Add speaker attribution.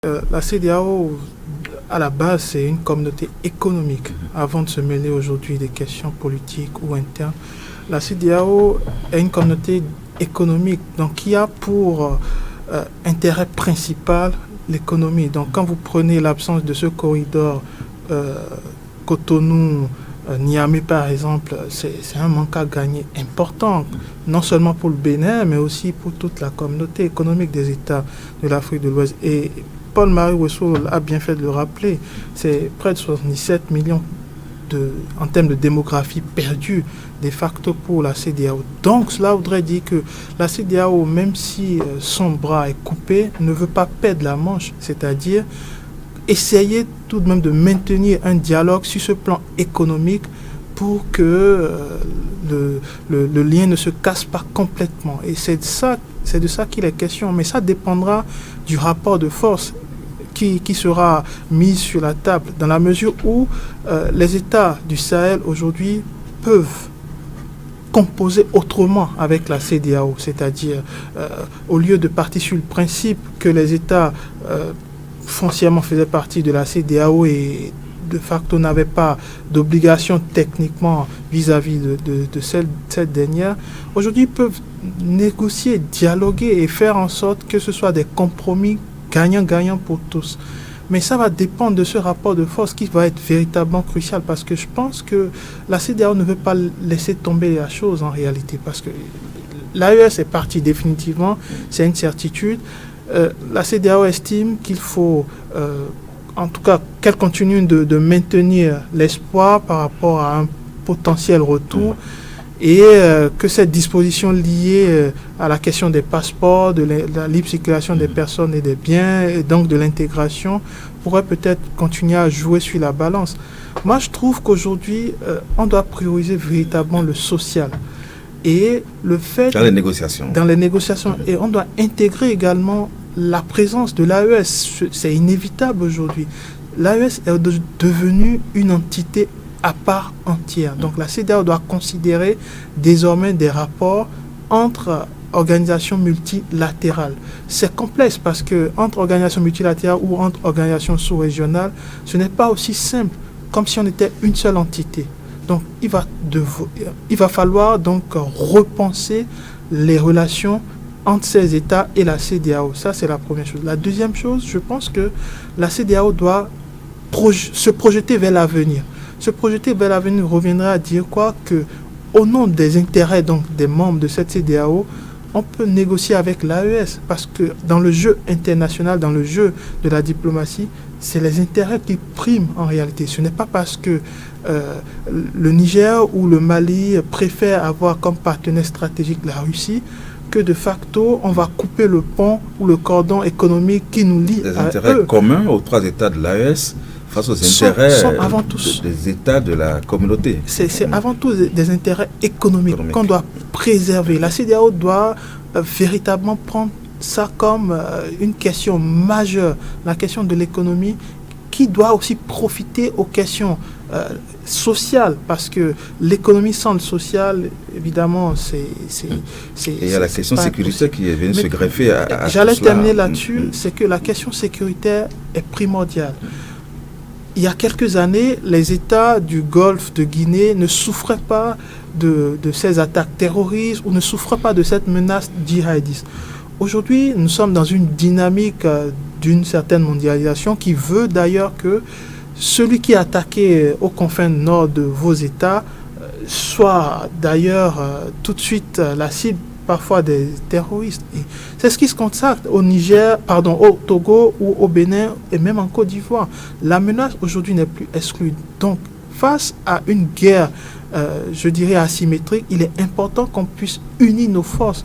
Speaker 1: La CEDEAO, à la base, c'est une communauté économique. Avant de se mêler aujourd'hui des questions politiques ou internes, la CEDEAO est une communauté économique, donc qui a pour intérêt principal l'économie. Donc quand vous prenez l'absence de ce corridor Cotonou, Niamey par exemple, c'est un manque à gagner important, non seulement pour le Bénin, mais aussi pour toute la communauté économique des États de l'Afrique de l'Ouest. Et Paul-Marie Wessou a bien fait de le rappeler, c'est près de 77 millions en termes de démographie perdue de facto pour la CEDEAO. Donc cela voudrait dire que la CEDEAO, même si son bras est coupé, ne veut pas perdre la manche, c'est-à-dire essayer tout de même de maintenir un dialogue sur ce plan économique pour que le lien ne se casse pas complètement. Et c'est de ça qu'il est question. Mais ça dépendra du rapport de force qui sera mis sur la table, dans la mesure où les États du Sahel aujourd'hui peuvent composer autrement avec la CEDEAO, c'est-à-dire au lieu de partir sur le principe que les États foncièrement faisaient partie de la CEDEAO et de facto n'avaient pas d'obligation techniquement vis-à-vis de cette dernière, aujourd'hui peuvent négocier, dialoguer et faire en sorte que ce soit des compromis gagnant-gagnant pour tous. Mais ça va dépendre de ce rapport de force qui va être véritablement crucial, parce que je pense que la CEDEAO ne veut pas laisser tomber la chose en réalité, parce que l'AES est parti définitivement, c'est une certitude. La CEDEAO estime qu'il faut, en tout cas, qu'elle continue de maintenir l'espoir par rapport à un potentiel retour, et que cette disposition liée à la question des passeports, de la libre circulation des personnes et des biens, et donc de l'intégration, pourrait peut-être continuer à jouer sur la balance. Moi, je trouve qu'aujourd'hui, on doit prioriser véritablement le social. Et le fait...
Speaker 2: Dans les négociations.
Speaker 1: Dans les négociations. Et on doit intégrer également la présence de l'AES. C'est inévitable aujourd'hui. L'AES est devenue une entité à part entière. Donc la CEDEAO doit considérer désormais des rapports entre organisations multilatérales. C'est complexe parce que entre organisations multilatérales ou entre organisations sous-régionales, ce n'est pas aussi simple comme si on était une seule entité. Donc il va falloir donc repenser les relations entre ces États et la CEDEAO. Ça, c'est la première chose. La deuxième chose, je pense que la CEDEAO doit se projeter vers l'avenir. Se projeter vers l'avenir reviendra à dire quoi? Que au nom des intérêts donc des membres de cette CEDEAO, on peut négocier avec l'AES, parce que dans le jeu international, dans le jeu de la diplomatie, c'est les intérêts qui priment en réalité. Ce n'est pas parce que le Niger ou le Mali préfèrent avoir comme partenaire stratégique la Russie que de facto, on va couper le pont ou le cordon économique qui nous lie
Speaker 2: les
Speaker 1: à
Speaker 2: intérêts
Speaker 1: eux.
Speaker 2: communs aux trois États de l'AES face aux intérêts
Speaker 1: sont avant tout
Speaker 2: des États de la communauté.
Speaker 1: C'est avant tout des intérêts économiques qu'on doit préserver. La CEDEAO doit véritablement prendre ça comme une question majeure, la question de l'économie, qui doit aussi profiter aux questions sociales, parce que l'économie sans le social, évidemment, c'est...
Speaker 2: Et il y a la question sécuritaire qui est venue se greffer à
Speaker 1: j'allais
Speaker 2: tout cela.
Speaker 1: terminer là-dessus, c'est que la question sécuritaire est primordiale. Il y a quelques années, les États du Golfe de Guinée ne souffraient pas de ces attaques terroristes ou ne souffraient pas de cette menace djihadiste. Aujourd'hui, nous sommes dans une dynamique d'une certaine mondialisation qui veut d'ailleurs que celui qui est attaqué aux confins nord de vos États soit d'ailleurs tout de suite la cible parfois des terroristes. Et c'est ce qui se constate au Niger, au Togo ou au Bénin et même en Côte d'Ivoire. La menace aujourd'hui n'est plus exclue. Donc, face à une guerre, je dirais asymétrique, il est important qu'on puisse unir nos forces.